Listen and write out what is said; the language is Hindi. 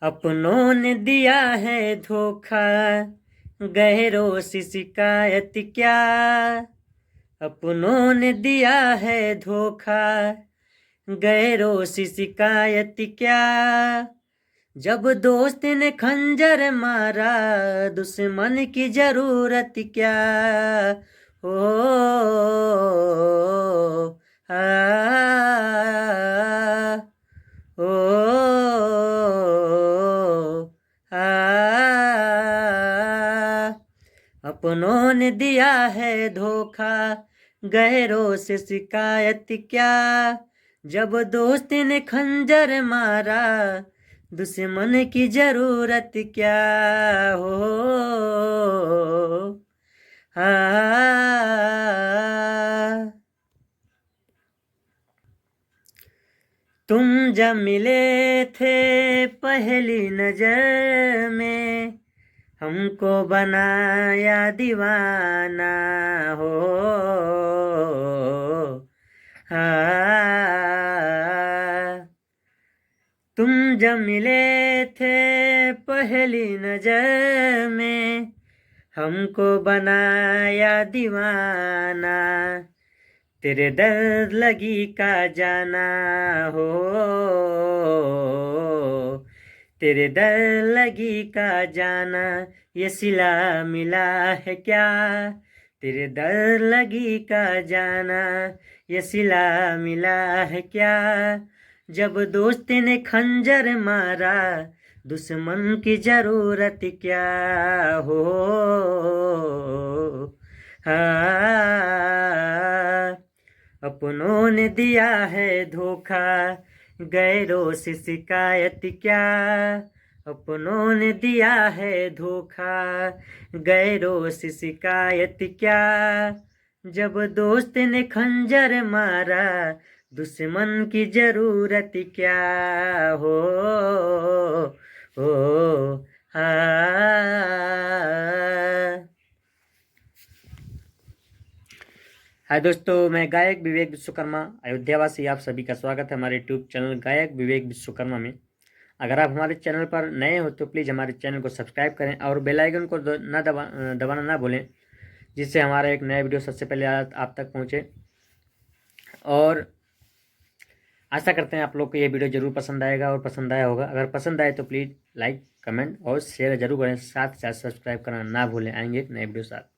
अपनों ने दिया है धोखा, गैरों से शिकायत क्या। अपनों ने दिया है धोखा, गैरों से शिकायत क्या। जब दोस्त ने खंजर मारा, दुश्मन की जरूरत क्या। ओ आ, ओ आ, अपनों ने दिया है धोखा, गैरों से शिकायत क्या। जब दोस्त ने खंजर मारा, दुश्मन की जरूरत क्या। हो तुम जब मिले थे पहली नजर में, हमको बनाया दीवाना। हो तुम जब मिले थे पहली नजर में, हमको बनाया दीवाना। तेरे दर्द लगी का जाना। हो तेरे दर्द लगी का जाना, ये सिला मिला है क्या। तेरे दर्द लगी का जाना, ये सिला मिला है क्या। जब दोस्त ने खंजर मारा, दुश्मन की जरूरत क्या। हो अपनों ने दिया है धोखा, गैरों से शिकायत क्या। अपनों ने दिया है धोखा, गैरों से शिकायत क्या। जब दोस्त ने खंजर मारा, दुश्मन की जरूरत क्या। हो हाय दोस्तों, मैं गायक विवेक विश्वकर्मा अयोध्यावासी, आप सभी का स्वागत है हमारे यूट्यूब चैनल गायक विवेक विश्वकर्मा में। अगर आप हमारे चैनल पर नए हो तो प्लीज़ हमारे चैनल को सब्सक्राइब करें और बेल आइकन को दबाना ना भूलें, जिससे हमारा एक नया वीडियो सबसे पहले आप तक पहुँचे। और आशा करते हैं आप लोग को ये वीडियो ज़रूर पसंद आएगा और पसंद आया होगा। अगर पसंद आए तो प्लीज़ लाइक, कमेंट और शेयर जरूर करें, साथ साथ सब्सक्राइब करना ना भूलें। आएंगे एक नए वीडियो साथ।